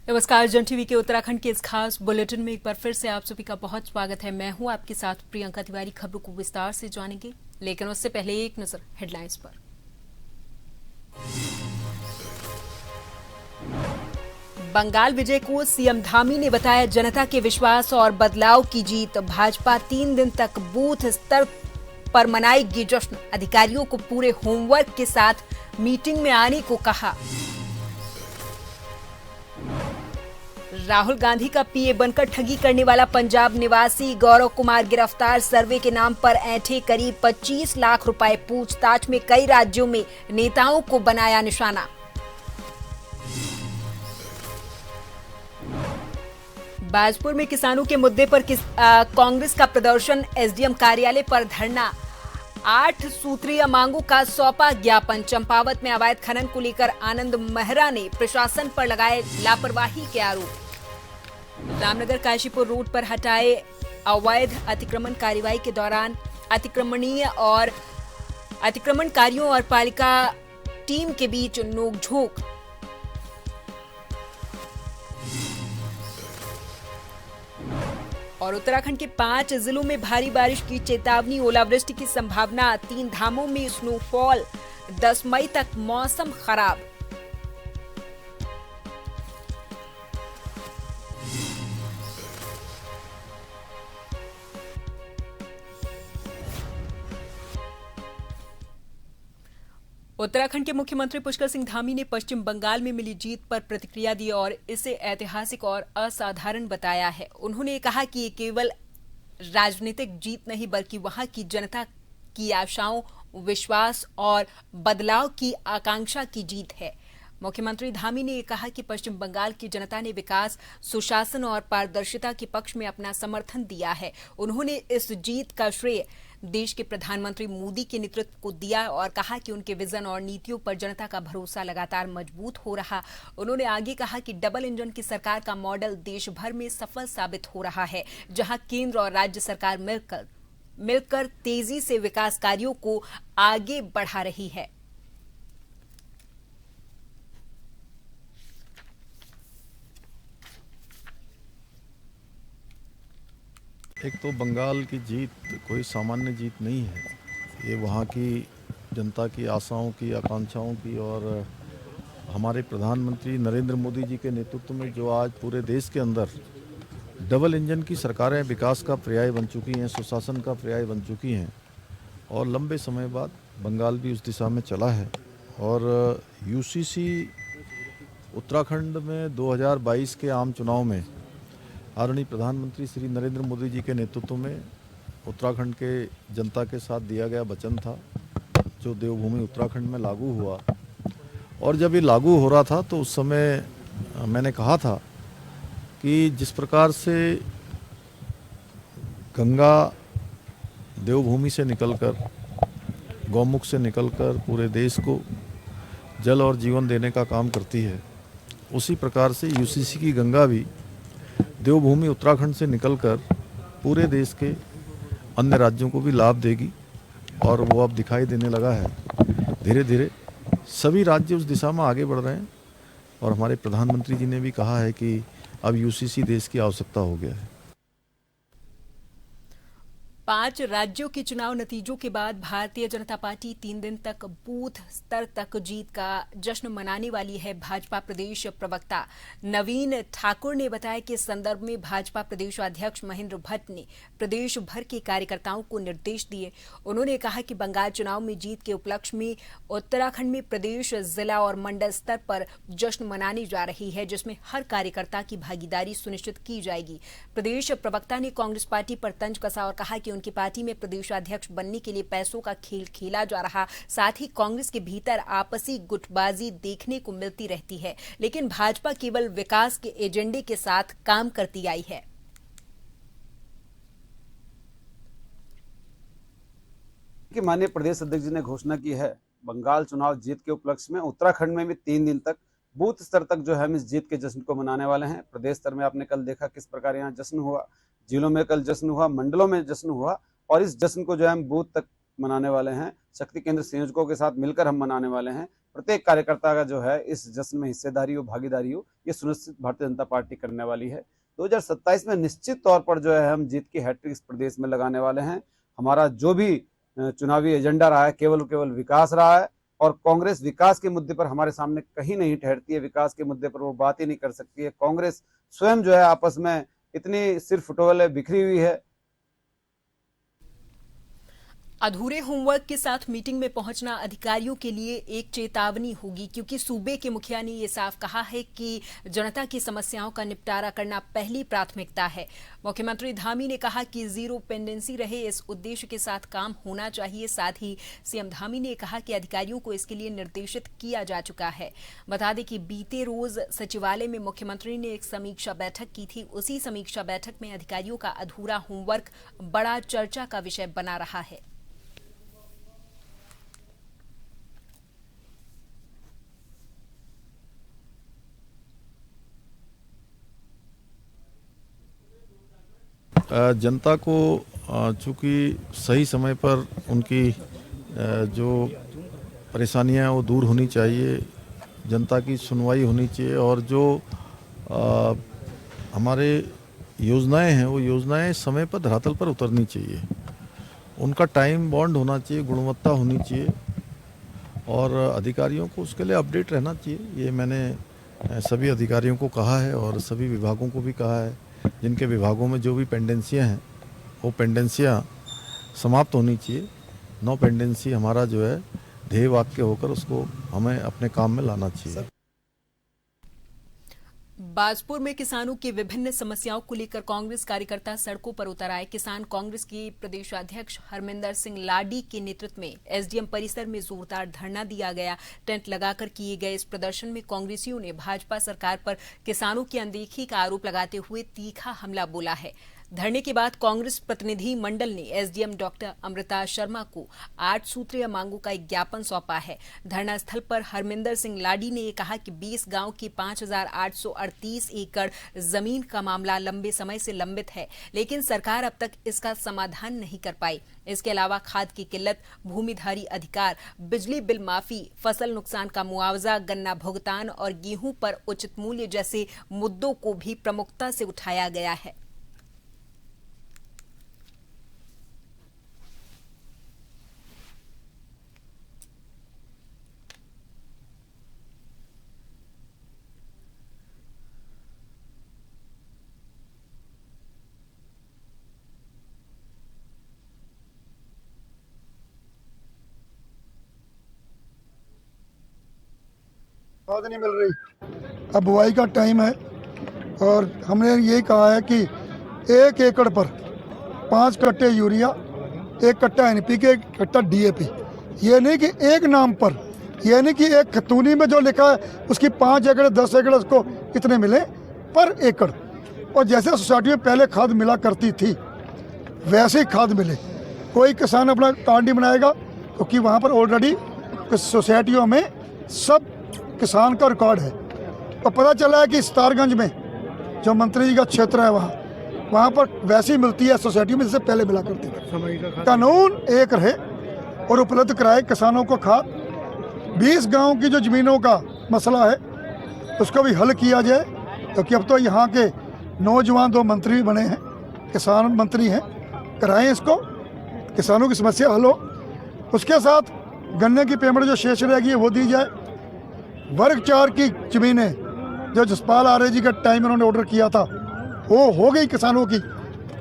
नमस्कार, जन टीवी के उत्तराखंड के इस खास बुलेटिन में एक बार फिर से आप सभी का बहुत स्वागत है। मैं हूं आपके साथ प्रियंका तिवारी। खबरों को विस्तार से जानेंगे, लेकिन उससे पहले एक नजर हेडलाइंस पर। बंगाल विजय को सीएम धामी ने बताया जनता के विश्वास और बदलाव की जीत। भाजपा 3 दिन तक बूथ स्तर पर मनाएगी जश्न। अधिकारियों को पूरे होमवर्क के साथ मीटिंग में आने को कहा। राहुल गांधी का पीए बनकर ठगी करने वाला पंजाब निवासी गौरव कुमार गिरफ्तार। सर्वे के नाम पर ऐंठे करीब 25 लाख रुपए। पूछताछ में कई राज्यों में नेताओं को बनाया निशाना। बाजपुर में किसानों के मुद्दे पर कांग्रेस का प्रदर्शन। एसडीएम कार्यालय पर धरना। 8 सूत्रीय मांगों का सौंपा ज्ञापन। चंपावत में अवैध खनन को लेकर आनंद मेहरा ने प्रशासन पर लगाए लापरवाही के आरोप। रामनगर काशीपुर रोड पर हटाए अवैध अतिक्रमण। कार्रवाई के दौरान अतिक्रमणकारियों और पालिका टीम के बीच नोकझोंक। और उत्तराखंड के 5 जिलों में भारी बारिश की चेतावनी। ओलावृष्टि की संभावना। 3 धामों में स्नोफॉल। 10 मई तक मौसम खराब। उत्तराखंड के मुख्यमंत्री पुष्कर सिंह धामी ने पश्चिम बंगाल में मिली जीत पर प्रतिक्रिया दी और इसे ऐतिहासिक और असाधारण बताया है। उन्होंने कहा कि ये केवल राजनीतिक जीत नहीं बल्कि वहां की जनता की आशाओं, विश्वास और बदलाव की आकांक्षा की जीत है। मुख्यमंत्री धामी ने कहा कि पश्चिम बंगाल की जनता ने विकास, सुशासन और पारदर्शिता के पक्ष में अपना समर्थन दिया है। उन्होंने इस जीत का श्रेय देश के प्रधानमंत्री मोदी के नेतृत्व को दिया और कहा कि उनके विजन और नीतियों पर जनता का भरोसा लगातार मजबूत हो रहा। उन्होंने आगे कहा कि डबल इंजन की सरकार का मॉडल देश भर में सफल साबित हो रहा है, जहां केंद्र और राज्य सरकार मिलकर तेजी से विकास कार्यों को आगे बढ़ा रही है। एक तो बंगाल की जीत कोई सामान्य जीत नहीं है। ये वहाँ की जनता की आशाओं की, आकांक्षाओं की और हमारे प्रधानमंत्री नरेंद्र मोदी जी के नेतृत्व में जो आज पूरे देश के अंदर डबल इंजन की सरकारें विकास का पर्याय बन चुकी हैं, सुशासन का पर्याय बन चुकी हैं और लंबे समय बाद बंगाल भी उस दिशा में चला है। और यूसीसी उत्तराखंड में 2022 के आम चुनाव में आदरणीय प्रधानमंत्री श्री नरेंद्र मोदी जी के नेतृत्व में उत्तराखंड के जनता के साथ दिया गया वचन था, जो देवभूमि उत्तराखंड में लागू हुआ। और जब ये लागू हो रहा था तो उस समय मैंने कहा था कि जिस प्रकार से गंगा देवभूमि से निकलकर, गौमुख से निकलकर पूरे देश को जल और जीवन देने का काम करती है, उसी प्रकार से यूसीसी की गंगा भी देवभूमि उत्तराखंड से निकलकर पूरे देश के अन्य राज्यों को भी लाभ देगी और वो अब दिखाई देने लगा है। धीरे धीरे सभी राज्य उस दिशा में आगे बढ़ रहे हैं और हमारे प्रधानमंत्री जी ने भी कहा है कि अब यूसीसी देश की आवश्यकता हो गया है। 5 राज्यों के चुनाव नतीजों के बाद भारतीय जनता पार्टी 3 दिन तक बूथ स्तर तक जीत का जश्न मनाने वाली है। भाजपा प्रदेश प्रवक्ता नवीन ठाकुर ने बताया कि इस संदर्भ में भाजपा प्रदेश अध्यक्ष महेंद्र भट्ट ने प्रदेश भर के कार्यकर्ताओं को निर्देश दिए। उन्होंने कहा कि बंगाल चुनाव में जीत के उपलक्ष्य में उत्तराखंड में प्रदेश, जिला और मंडल स्तर पर जश्न मनाने जा रही है, जिसमें हर कार्यकर्ता की भागीदारी सुनिश्चित की जाएगी। प्रदेश प्रवक्ता ने कांग्रेस पार्टी पर तंज कसा और कहा कि उनकी पार्टी में प्रदेशाध्यक्ष बनने के लिए पैसों का खेल खेला जा रहा। साथ ही कांग्रेस के भीतर आपसी गुटबाजी देखने को मिलती रहती है, लेकिन भाजपा केवल विकास के एजेंडे के साथ काम करती आई है। कि माननीय प्रदेश अध्यक्ष जी ने घोषणा की है बंगाल चुनाव जीत के उपलक्ष्य में उत्तराखंड में भी 3 दिन तक बूथ स्तर तक जो है हम इस जीत के जश्न को मनाने वाले हैं। प्रदेश स्तर में आपने कल देखा किस प्रकार यहाँ जश्न हुआ, जिलों में कल जश्न हुआ, मंडलों में जश्न हुआ और इस जश्न को जो है हम बूथ तक मनाने वाले हैं। शक्ति केंद्र संयोजकों के साथ मिलकर हम मनाने वाले हैं। प्रत्येक कार्यकर्ता का जो है इस जश्न में हिस्सेदारी हो, भागीदारी हो, ये सुनिश्चित भारतीय जनता पार्टी करने वाली है। 2027 में निश्चित तौर पर जो है हम जीत की हैट्रिक इस प्रदेश में लगाने वाले हैं। हमारा जो भी चुनावी एजेंडा रहा है केवल विकास रहा है और कांग्रेस विकास के मुद्दे पर हमारे सामने कहीं नहीं ठहरती है। विकास के मुद्दे पर वो बात ही नहीं कर सकती है। कांग्रेस स्वयं जो है आपस में इतनी सिर्फ फुटबॉल बिखरी हुई है। अधूरे होमवर्क के साथ मीटिंग में पहुंचना अधिकारियों के लिए एक चेतावनी होगी, क्योंकि सूबे के मुखिया ने यह साफ कहा है कि जनता की समस्याओं का निपटारा करना पहली प्राथमिकता है। मुख्यमंत्री धामी ने कहा कि जीरो पेंडेंसी रहे, इस उद्देश्य के साथ काम होना चाहिए। साथ ही सीएम धामी ने कहा कि अधिकारियों को इसके लिए निर्देशित किया जा चुका है। बता दें कि बीते रोज सचिवालय में मुख्यमंत्री ने एक समीक्षा बैठक की थी। उसी समीक्षा बैठक में अधिकारियों का अधूरा होमवर्क बड़ा चर्चा का विषय बना रहा है। जनता को चूँकि सही समय पर उनकी जो परेशानियां हैं वो दूर होनी चाहिए, जनता की सुनवाई होनी चाहिए और जो हमारे योजनाएं हैं वो योजनाएं समय पर धरातल पर उतरनी चाहिए। उनका टाइम बॉन्ड होना चाहिए, गुणवत्ता होनी चाहिए और अधिकारियों को उसके लिए अपडेट रहना चाहिए। ये मैंने सभी अधिकारियों को कहा है और सभी विभागों को भी कहा है। जिनके विभागों में जो भी पेंडेंसियां हैं वो पेंडेंसियां समाप्त होनी चाहिए। नो पेंडेंसी हमारा जो है ध्येय वाक्य होकर उसको हमें अपने काम में लाना चाहिए। बाजपुर में किसानों की विभिन्न समस्याओं को लेकर कांग्रेस कार्यकर्ता सड़कों पर उतर आए। किसान कांग्रेस के प्रदेशाध्यक्ष हरमिंदर सिंह लाडी के नेतृत्व में एसडीएम परिसर में जोरदार धरना दिया गया। टेंट लगाकर किए गए इस प्रदर्शन में कांग्रेसियों ने भाजपा सरकार पर किसानों की अनदेखी का आरोप लगाते हुए तीखा हमला बोला है। धरने के बाद कांग्रेस प्रतिनिधि मंडल ने एसडीएम डॉक्टर अमृता शर्मा को 8 सूत्रीय मांगों का एक ज्ञापन सौंपा है। धरना स्थल पर हरमिंदर सिंह लाडी ने कहा कि 20 गांव की 5,838 एकड़ जमीन का मामला लंबे समय से लंबित है, लेकिन सरकार अब तक इसका समाधान नहीं कर पाई। इसके अलावा खाद की किल्लत, भूमिधारी अधिकार, बिजली बिल माफी, फसल नुकसान का मुआवजा, गन्ना भुगतान और गेहूं पर उचित मूल्य जैसे मुद्दों को भी प्रमुखता से उठाया गया है। खाद नहीं मिल रही। अब बुआई का टाइम है और हमने ये कहा है कि 1 एकड़ पर 5 कट्टे यूरिया, 1 कट्टा NPK, 1 कट्टा DAP। ये नहीं कि एक नाम पर, ये नहीं कि एक खतूनी में जो लिखा है उसकी 5 एकड़ 10 एकड़ उसको इतने मिले पर एकड़। और जैसे सोसाइटी में पहले खाद मिला करती थी वैसे ही खाद मिले। कोई किसान अपना कांडी बनाएगा क्योंकि वहाँ पर ऑलरेडी सोसाइटियों में सब किसान का रिकॉर्ड है। और पता चला है कि सितारगंज में जो मंत्री जी का क्षेत्र है वहाँ पर वैसी मिलती है सोसाइटी में जैसे पहले मिला करती थी। कानून एक रहे और उपलब्ध कराए किसानों को खाद। 20 गांव की जो ज़मीनों का मसला है उसको भी हल किया जाए, क्योंकि अब तो यहाँ के नौजवान 2 मंत्री बने हैं, किसान मंत्री हैं। कराएं इसको, किसानों की समस्या हल हो। उसके साथ गन्ने की पेमेंट जो शेष रहेगी वो दी जाए। वर्ग 4 की ज़मीनें जो जसपाल आर्य जी का टाइम उन्होंने ऑर्डर किया था वो हो गई किसानों की,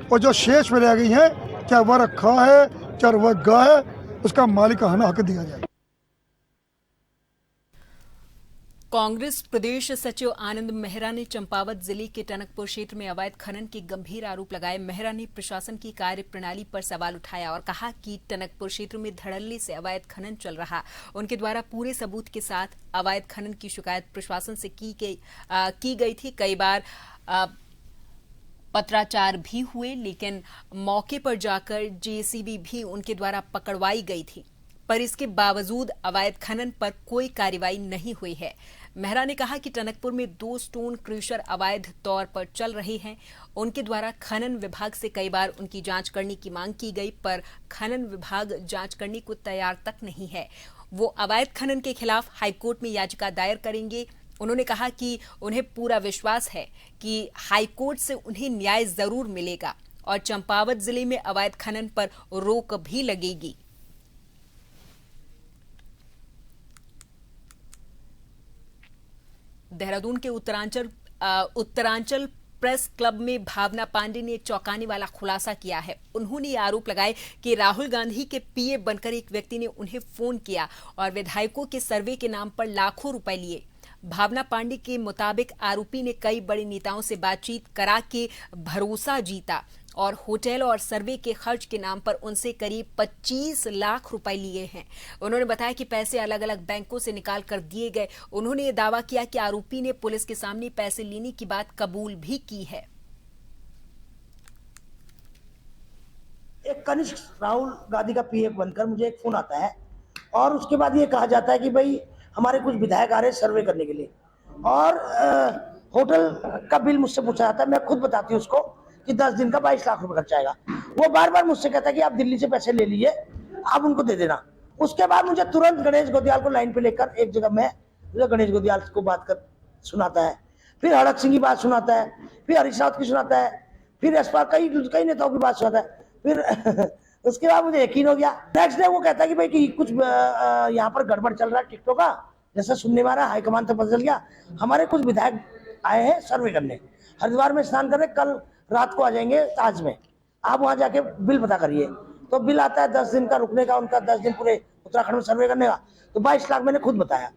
और जो शेष में रह गई हैं, चाहे वर्ग ख है चाहे वर्ग ग है, उसका मालिकाना हक दिया जाए। कांग्रेस प्रदेश सचिव आनंद मेहरा ने चंपावत जिले के टनकपुर क्षेत्र में अवैध खनन के गंभीर आरोप लगाए। मेहरा ने प्रशासन की कार्य प्रणाली पर सवाल उठाया और कहा कि टनकपुर क्षेत्र में धड़ल्ले से अवैध खनन चल रहा। उनके द्वारा पूरे सबूत के साथ अवैध खनन की शिकायत प्रशासन से की गई थी। कई बार पत्राचार भी हुए, लेकिन मौके पर जाकर जेसीबी भी उनके द्वारा पकड़वाई गई थी, पर इसके बावजूद अवैध खनन पर कोई कार्रवाई नहीं हुई है। मेहरा ने कहा कि टनकपुर में 2 स्टोन क्रशर अवैध तौर पर चल रहे हैं। उनके द्वारा खनन विभाग से कई बार उनकी जांच करने की मांग की गई, पर खनन विभाग जांच करने को तैयार तक नहीं है। वो अवैध खनन के खिलाफ हाईकोर्ट में याचिका दायर करेंगे। उन्होंने कहा कि उन्हें पूरा विश्वास है कि हाईकोर्ट से उन्हें न्याय जरूर मिलेगा और चंपावत जिले में अवैध खनन पर रोक भी लगेगी। देहरादून के उत्तरांचल प्रेस क्लब में भावना पांडे ने चौंकाने वाला खुलासा किया है। उन्होंने ये आरोप लगाए कि राहुल गांधी के पीए बनकर एक व्यक्ति ने उन्हें फोन किया और विधायकों के सर्वे के नाम पर लाखों रुपए लिए। भावना पांडे के मुताबिक आरोपी ने कई बड़े नेताओं से बातचीत करा के भरोसा जीता और होटल और सर्वे के खर्च के नाम पर उनसे करीब 25 लाख रुपए लिए हैं। उन्होंने बताया कि पैसे अलग अलग बैंकों से निकाल कर दिए गए। उन्होंने ये दावा किया कि आरोपी ने पुलिस के सामने पैसे लेने की बात कबूल भी की है। एक कनिष्ठ राहुल गांधी का पीए बनकर मुझे एक फोन आता है और उसके बाद ये कहा जाता है कि भाई हमारे कुछ विधायक आ रहे हैं सर्वे करने के लिए और होटल का बिल मुझसे पूछा जाता है। मैं खुद बताती हूँ उसको कि 10 दिन का 22 लाख रुपए खर्च आएगा। वो बार बार मुझसे कहता है कि आप दिल्ली से पैसे ले लीजिए, आप उनको दे देना। उसके बाद मुझे तुरंत गणेश गोदियाल को लाइन पे लेकर एक जगह में गणेश गोदियाल को बात कर सुनाता है, फिर हड़क सिंह की बात सुनाता है, फिर हरीश रावत की सुनाता है, फिर यशपाल कई नेताओं की बात सुनाता है। फिर उसके बाद मुझे यकीन हो गया। नेक्स्ट डे वो कहता है कि भाई कि कुछ यहाँ पर गड़बड़ चल रहा है टिकटों का, जैसा सुनने में आ रहा है, हाईकमान तक पता चल गया। हमारे कुछ विधायक आए हैं सर्वे करने, हरिद्वार में स्नान करने, कल रात को आ जाएंगे ताज में, आप वहां जाके बिल पता करिए। तो बिल आता है 10 दिन का रुकने का, उनका 10 दिन पूरे उत्तराखंड में सर्वे करने का, तो 22 लाख मैंने खुद बताया।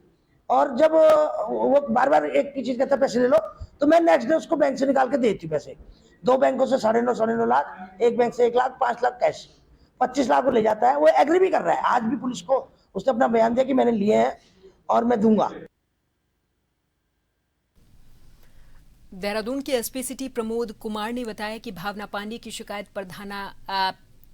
और जब वो बार बार एक ही चीज कहता है पैसे ले लो, तो मैं नेक्स्ट डे उसको बैंक से निकाल के देती पैसे। 2 बैंकों से 9.5 लाख, एक बैंक से 1 लाख, 5 लाख कैश, 25 लाख को ले जाता है। वो एग्री भी कर रहा है, आज भी पुलिस को उसने अपना बयान दिया कि मैंने लिए हैं और मैं दूंगा। देहरादून के एसपी सिटी प्रमोद कुमार ने बताया कि भावना पांडे की शिकायत पर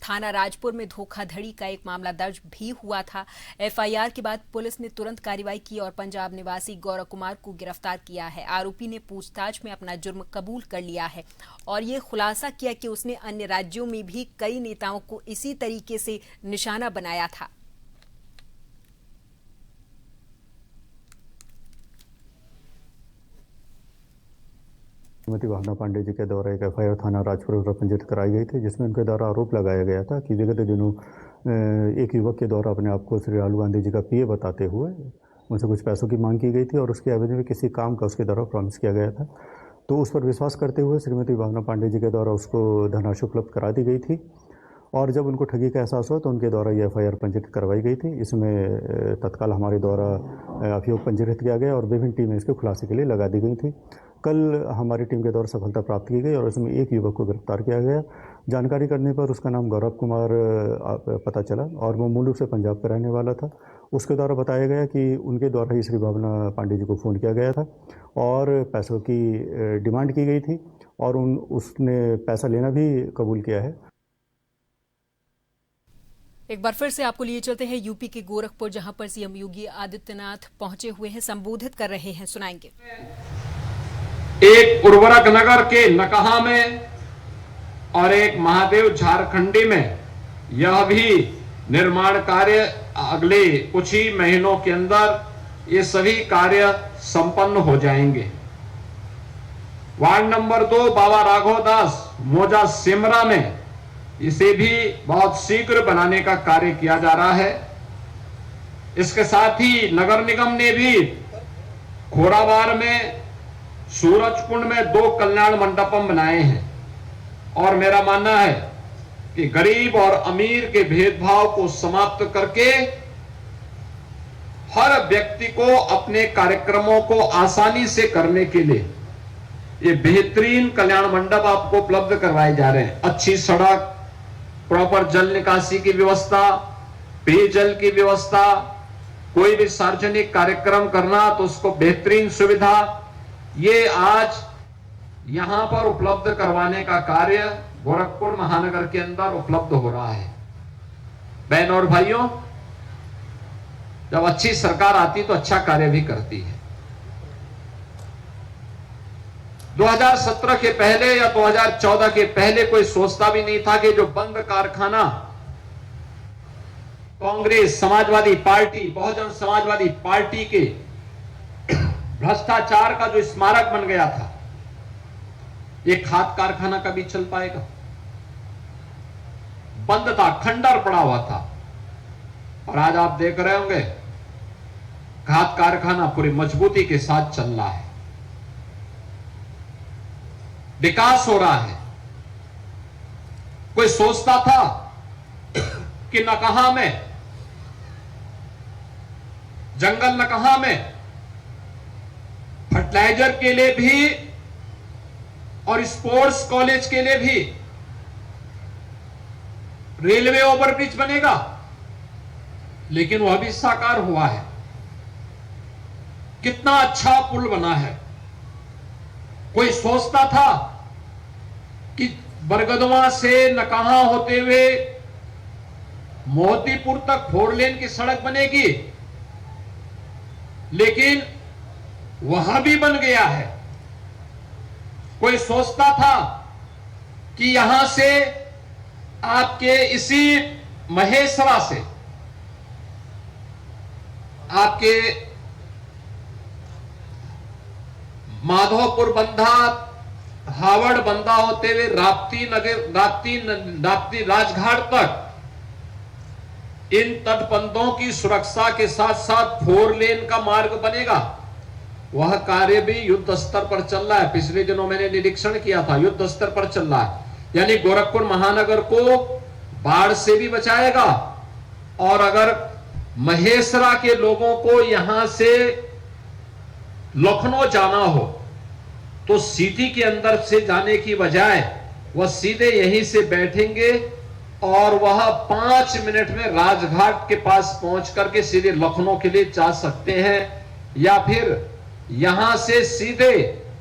थाना राजपुर में धोखाधड़ी का एक मामला दर्ज भी हुआ था। एफआईआर के बाद पुलिस ने तुरंत कार्रवाई की और पंजाब निवासी गौरव कुमार को गिरफ्तार किया है। आरोपी ने पूछताछ में अपना जुर्म कबूल कर लिया है और ये खुलासा किया कि उसने अन्य राज्यों में भी कई नेताओं को इसी तरीके से निशाना बनाया था। श्रीमती भावना पांडे जी के द्वारा एक एफआईआर थाना राजपुर में पंजीकृत कराई गई थी, जिसमें उनके द्वारा आरोप लगाया गया था कि विगत दिनों एक युवक के द्वारा अपने आप को श्री राहुल गांधी जी का पीए बताते हुए उनसे कुछ पैसों की मांग की गई थी और उसके एवज में किसी काम का उसके द्वारा प्रॉमिस किया गया था। तो उस पर विश्वास करते हुए श्रीमती भावना पांडे जी के द्वारा उसको धनराशि उपलब्ध करा दी गई थी और जब उनको ठगी का एहसास हुआ तो उनके द्वारा ये एफआईआर पंजीकृत करवाई गई थी। इसमें तत्काल हमारे द्वारा अभियोग पंजीकृत किया गया और विभिन्न टीमें इसके खुलासे के लिए लगा दी गई थी। कल हमारी टीम के द्वारा सफलता प्राप्त की गई और इसमें एक युवक को गिरफ्तार किया गया। जानकारी करने पर उसका नाम गौरव कुमार पता चला और वो मूल रूप से पंजाब का रहने वाला था। उसके द्वारा बताया गया कि उनके द्वारा ही श्री भावना पांडे जी को फ़ोन किया गया था और पैसों की डिमांड की गई थी और उसने पैसा लेना भी कबूल किया है। एक बार फिर से आपको लिए चलते हैं यूपी के गोरखपुर, जहां पर सीएम योगी आदित्यनाथ पहुंचे हुए हैं, संबोधित कर रहे हैं, सुनाएंगे। एक उर्वरक नगर के नकहा में और एक महादेव झारखंडी में यह भी निर्माण कार्य अगले कुछ ही महीनों के अंदर ये सभी कार्य संपन्न हो जाएंगे। वार्ड नंबर 2 बाबा राघवदास मोजा सिमरा में इसे भी बहुत शीघ्र बनाने का कार्य किया जा रहा है। इसके साथ ही नगर निगम ने भी खोराबार में, सूरजकुंड में 2 कल्याण मंडपम बनाए हैं और मेरा मानना है कि गरीब और अमीर के भेदभाव को समाप्त करके हर व्यक्ति को अपने कार्यक्रमों को आसानी से करने के लिए ये बेहतरीन कल्याण मंडप आपको उपलब्ध करवाए जा रहे हैं। अच्छी सड़क, प्रॉपर जल निकासी की व्यवस्था, पेयजल की व्यवस्था, कोई भी सार्वजनिक कार्यक्रम करना तो उसको बेहतरीन सुविधा, ये आज यहां पर उपलब्ध करवाने का कार्य गोरखपुर महानगर के अंदर उपलब्ध हो रहा है। बहनों और भाइयों, जब अच्छी सरकार आती तो अच्छा कार्य भी करती है। 2017 के पहले या 2014 के पहले कोई सोचता भी नहीं था कि जो बंद कारखाना कांग्रेस, समाजवादी पार्टी, बहुजन समाजवादी पार्टी के भ्रष्टाचार का जो स्मारक बन गया था, ये खाद कारखाना कभी चल पाएगा। बंद था, खंडर पड़ा हुआ था। और आज आप देख रहे होंगे खाद कारखाना पूरी मजबूती के साथ चल रहा है, विकास हो रहा है। कोई सोचता था कि नकहा में, जंगल नकहा में फर्टिलाइजर के लिए भी और स्पोर्ट्स कॉलेज के लिए भी रेलवे ओवरब्रिज बनेगा, लेकिन वह भी साकार हुआ है। कितना अच्छा पुल बना है। कोई सोचता था कि बरगदवा से नकहा होते हुए मोतीपुर तक 4 लेन की सड़क बनेगी, लेकिन वह भी बन गया है। कोई सोचता था कि यहां से आपके इसी महेसरा से आपके माधोपुर बंधा, हावड़ बंधा होते हुए राप्ती राजघाट तक इन तटबंधों की सुरक्षा के साथ साथ 4 लेन का मार्ग बनेगा। वह कार्य भी युद्ध स्तर पर चल रहा है। पिछले दिनों मैंने निरीक्षण किया था, युद्ध स्तर पर चल रहा है। यानी गोरखपुर महानगर को बाढ़ से भी बचाएगा, और अगर महेसरा के लोगों को यहां से लखनऊ जाना हो तो सिटी के अंदर से जाने की बजाय वह सीधे यहीं से बैठेंगे और वह 5 मिनट में राजघाट के पास पहुंच करके सीधे लखनऊ के लिए जा सकते हैं, या फिर यहां से सीधे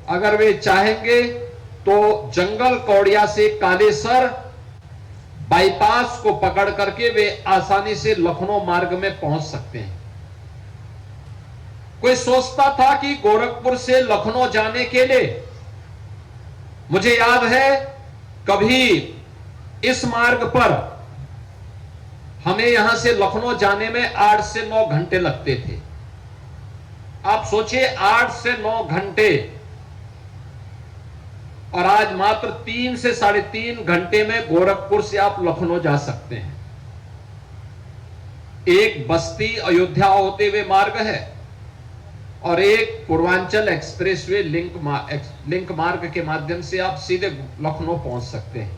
अगर वे चाहेंगे तो जंगल कौड़िया से कालेसर बाईपास को पकड़ करके वे आसानी से लखनऊ मार्ग में पहुंच सकते हैं। कोई सोचता था कि गोरखपुर से लखनऊ जाने के लिए, मुझे याद है कभी इस मार्ग पर हमें यहां से लखनऊ जाने में 8 से 9 घंटे लगते थे। आप सोचिए 8 से 9 घंटे, और आज मात्र 3 से 3.5 घंटे में गोरखपुर से आप लखनऊ जा सकते हैं। एक बस्ती अयोध्या होते हुए मार्ग है और एक पूर्वांचल एक्सप्रेसवे लिंक मार्ग के माध्यम से आप सीधे लखनऊ पहुंच सकते हैं।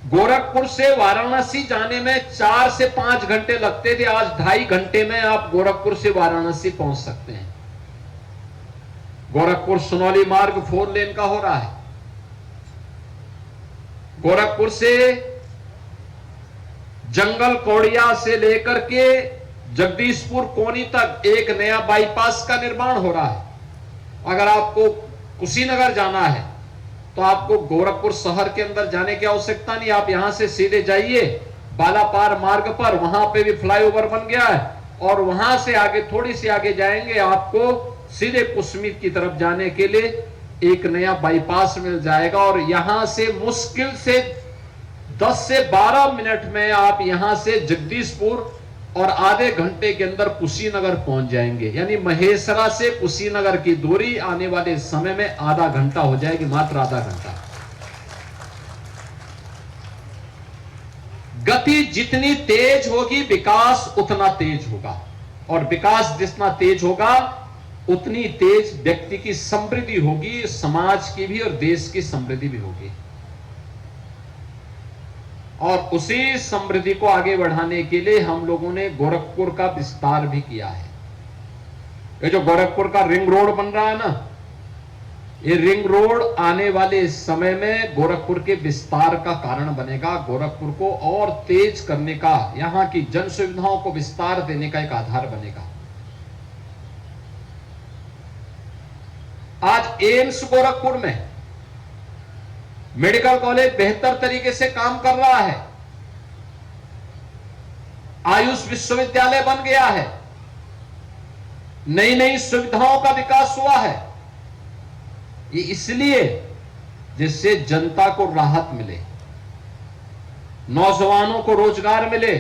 गोरखपुर से वाराणसी जाने में 4 से 5 घंटे लगते थे, आज 2.5 घंटे में आप गोरखपुर से वाराणसी पहुंच सकते हैं। गोरखपुर सुनौली मार्ग 4 लेन का हो रहा है। गोरखपुर से जंगल कौड़िया से लेकर के जगदीशपुर कोनी तक एक नया बाईपास का निर्माण हो रहा है। अगर आपको कुशीनगर जाना है तो आपको गोरखपुर शहर के अंदर जाने की आवश्यकता नहीं, आप यहां से सीधे जाइए बालापार मार्ग पर, वहां पे भी फ्लाईओवर बन गया है, और वहां से आगे थोड़ी सी आगे जाएंगे आपको सीधे कुसमीत की तरफ जाने के लिए एक नया बाईपास मिल जाएगा, और यहां से मुश्किल से 10 से 12 मिनट में आप यहां से जगदीशपुर और आधे घंटे के अंदर कुशीनगर पहुंच जाएंगे। यानी महेसरा से कुशीनगर की दूरी आने वाले समय में आधा घंटा हो जाएगी, मात्र आधा घंटा। गति जितनी तेज होगी विकास उतना तेज होगा, और विकास जितना तेज होगा उतनी तेज व्यक्ति की समृद्धि होगी, समाज की भी और देश की समृद्धि भी होगी। और उसी समृद्धि को आगे बढ़ाने के लिए हम लोगों ने गोरखपुर का विस्तार भी किया है। ये जो गोरखपुर का रिंग रोड बन रहा है ना, ये रिंग रोड आने वाले समय में गोरखपुर के विस्तार का कारण बनेगा, गोरखपुर को और तेज करने का, यहां की जन सुविधाओं को विस्तार देने का एक आधार बनेगा। आज एम्स गोरखपुर में मेडिकल कॉलेज बेहतर तरीके से काम कर रहा है, आयुष विश्वविद्यालय बन गया है, नई नई सुविधाओं का विकास हुआ है। ये इसलिए जिससे जनता को राहत मिले, नौजवानों को रोजगार मिले,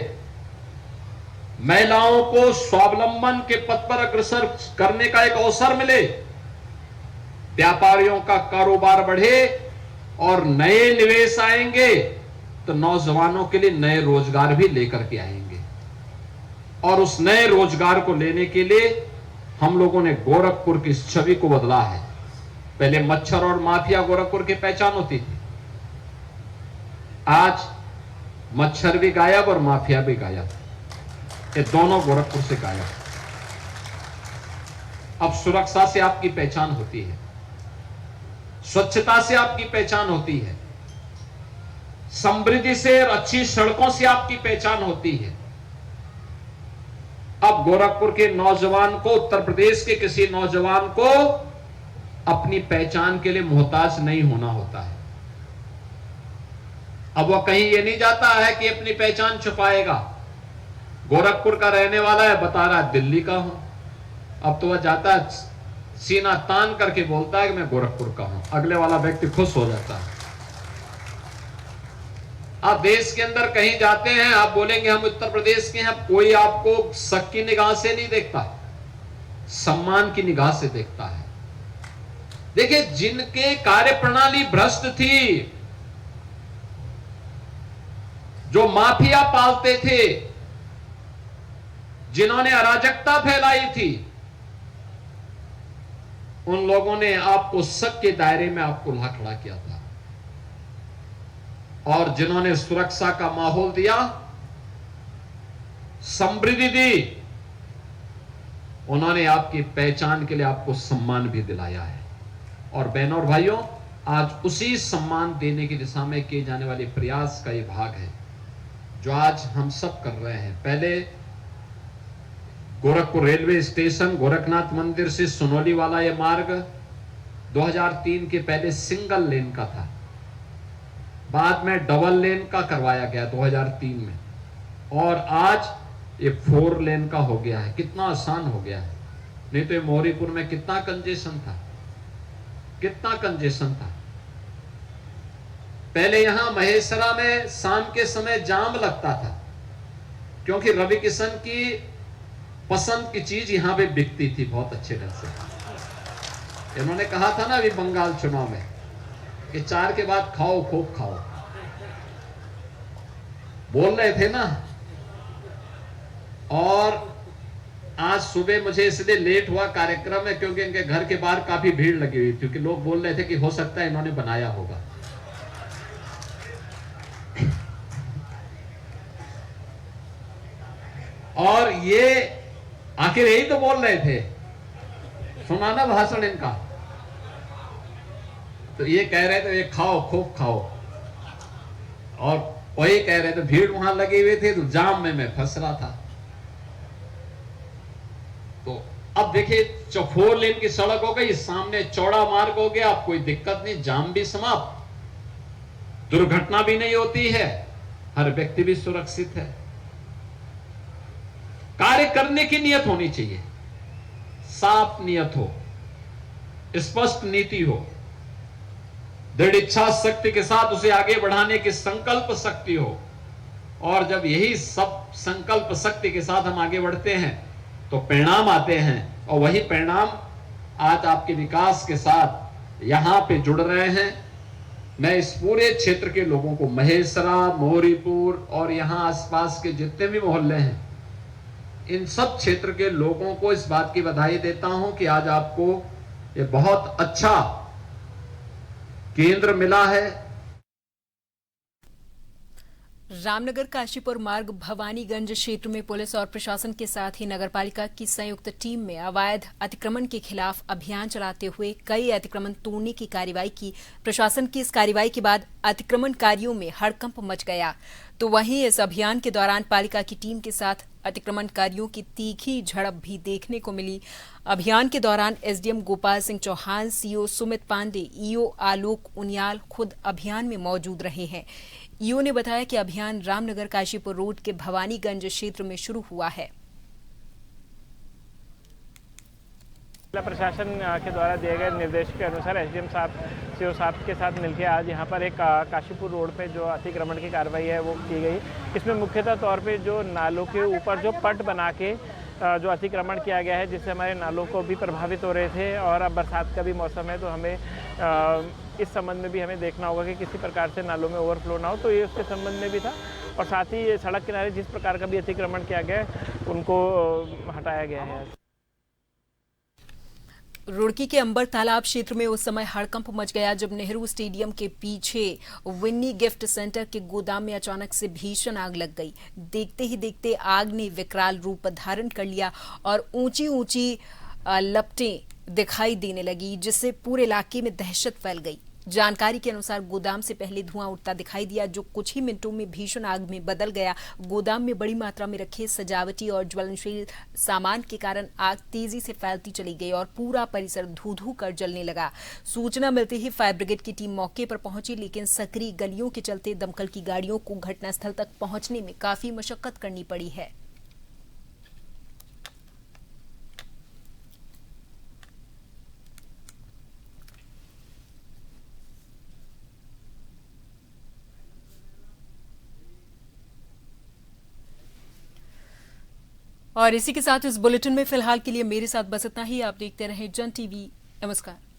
महिलाओं को स्वावलंबन के पथ पर अग्रसर करने का एक अवसर मिले, व्यापारियों का कारोबार बढ़े और नए निवेश आएंगे तो नौजवानों के लिए नए रोजगार भी लेकर के आएंगे। और उस नए रोजगार को लेने के लिए हम लोगों ने गोरखपुर की छवि को बदला है। पहले मच्छर और माफिया गोरखपुर की पहचान होती थी, आज मच्छर भी गायब और माफिया भी गायब, ये दोनों गोरखपुर से गायब। अब सुरक्षा से आपकी पहचान होती है, स्वच्छता से आपकी पहचान होती है, समृद्धि से और अच्छी सड़कों से आपकी पहचान होती है। अब गोरखपुर के नौजवान को, उत्तर प्रदेश के किसी नौजवान को अपनी पहचान के लिए मोहताज नहीं होना होता है। अब वह कहीं ये नहीं जाता है कि अपनी पहचान छुपाएगा। गोरखपुर का रहने वाला है, बता रहा है दिल्ली का हूं, अब तो वह जाता है सीना तान करके बोलता है कि मैं गोरखपुर का हूं, अगले वाला व्यक्ति खुश हो जाता है। आप देश के अंदर कहीं जाते हैं, आप बोलेंगे हम उत्तर प्रदेश के हैं, कोई आपको शक की निगाह से नहीं देखता, सम्मान की निगाह से देखता है। देखिए, जिनके कार्य प्रणाली भ्रष्ट थी, जो माफिया पालते थे, जिन्होंने अराजकता फैलाई थी, उन लोगों ने आपको शक के दायरे में आपको ला खड़ा किया था। और जिन्होंने सुरक्षा का माहौल दिया, समृद्धि दी, उन्होंने आपकी पहचान के लिए आपको सम्मान भी दिलाया है। और बहनों और भाइयों, आज उसी सम्मान देने की दिशा में किए जाने वाले प्रयास का ये भाग है जो आज हम सब कर रहे हैं। पहले गोरखपुर रेलवे स्टेशन, गोरखनाथ मंदिर से सुनौली वाला यह मार्ग 2003 के पहले सिंगल लेन का था, बाद में डबल लेन का करवाया गया 2003 में, और आज ये 4 लेन का हो गया है। कितना आसान हो गया है, नहीं तो ये मोहरीपुर में कितना कंजेशन था, कितना कंजेशन था। पहले यहां महेसरा में शाम के समय जाम लगता था, क्योंकि रवि किशन की पसंद की चीज यहां पे बिकती थी बहुत अच्छे ढंग से। इन्होंने कहा था ना अभी बंगाल चुनाव में कि 4 के बाद खाओ, खूब खाओ, बोल रहे थे ना। और आज सुबह मुझे इसलिए लेट हुआ कार्यक्रम में क्योंकि इनके घर के बाहर काफी भीड़ लगी हुई थी, क्योंकि लोग बोल रहे थे कि हो सकता है इन्होंने बनाया होगा। और ये आखिर यही तो बोल रहे थे, सुना ना भाषण इनका, तो ये कह रहे थे ये खाओ, खूब खाओ, और वही कह रहे थे, भीड़ वहां लगे हुए थे तो जाम में मैं फंस रहा था। तो अब देखिए, 4 लेन की सड़क हो गई, सामने चौड़ा मार्ग हो गया, अब कोई दिक्कत नहीं, जाम भी समाप्त, दुर्घटना भी नहीं होती है, हर व्यक्ति भी सुरक्षित है। कार्य करने की नियत होनी चाहिए, साफ नियत हो, स्पष्ट नीति हो, दृढ़ इच्छा शक्ति के साथ उसे आगे बढ़ाने की संकल्प शक्ति हो। और जब यही सब संकल्प शक्ति के साथ हम आगे बढ़ते हैं तो परिणाम आते हैं, और वही परिणाम आज आपके विकास के साथ यहां पे जुड़ रहे हैं। मैं इस पूरे क्षेत्र के लोगों को, महेसरा, मोहरीपुर और यहां आसपास के जितने भी मोहल्ले हैं, इन सब क्षेत्र के लोगों को इस बात की बधाई देता हूं कि आज आपको ये बहुत अच्छा केंद्र मिला है। रामनगर काशीपुर मार्ग भवानीगंज क्षेत्र में पुलिस और प्रशासन के साथ ही नगरपालिका की संयुक्त टीम में अवैध अतिक्रमण के खिलाफ अभियान चलाते हुए कई अतिक्रमण तोड़ने की कार्रवाई की। प्रशासन की इस कार्रवाई के बाद अतिक्रमणकारियों में हड़कंप मच गया। तो वहीं इस अभियान के दौरान पालिका की टीम के साथ अतिक्रमणकारियों की तीखी झड़प भी देखने को मिली। अभियान के दौरान SDM Gopal Singh Chauhan, CO Sumit Pandey, EO Alok Uniyal खुद अभियान में मौजूद रहे हैं। ईओ ने बताया कि अभियान रामनगर काशीपुर रोड के भवानीगंज क्षेत्र में शुरू हुआ है। जिला प्रशासन के द्वारा दिए गए निर्देश के अनुसार एसडीएम साहब, सीओ साहब के साथ मिलकर आज यहाँ पर एक काशीपुर रोड पे जो अतिक्रमण की कार्रवाई है वो की गई। इसमें मुख्यतः तौर पे जो नालों के ऊपर जो पट बना के जो अतिक्रमण किया गया है, जिससे हमारे नालों को भी प्रभावित हो रहे थे। और अब बरसात का भी मौसम है, तो हमें इस संबंध में भी हमें देखना होगा कि किसी प्रकार से नालों में ओवरफ्लो ना हो, तो ये उसके संबंध में भी था। और साथ ही सड़क किनारे जिस प्रकार का भी अतिक्रमण किया गया है उनको हटाया गया है। रुड़की के अंबर तालाब क्षेत्र में उस समय हड़कंप मच गया जब नेहरू स्टेडियम के पीछे विन्नी गिफ्ट सेंटर के गोदाम में अचानक से भीषण आग लग गई। देखते ही देखते आग ने विकराल रूप धारण कर लिया और ऊंची ऊंची लपटें दिखाई देने लगी, जिससे पूरे इलाके में दहशत फैल गई। जानकारी के अनुसार गोदाम से पहले धुआं उठता दिखाई दिया, जो कुछ ही मिनटों में भीषण आग में बदल गया। गोदाम में बड़ी मात्रा में रखे सजावटी और ज्वलनशील सामान के कारण आग तेजी से फैलती चली गई और पूरा परिसर धू-धू कर जलने लगा। सूचना मिलते ही फायर ब्रिगेड की टीम मौके पर पहुंची, लेकिन सकरी गलियों के चलते दमकल की गाड़ियों को घटनास्थल तक पहुंचने में काफी मशक्कत करनी पड़ी है। और इसी के साथ इस बुलेटिन में फिलहाल के लिए मेरे साथ बस इतना ही। आप देखते रहें जन टीवी। नमस्कार।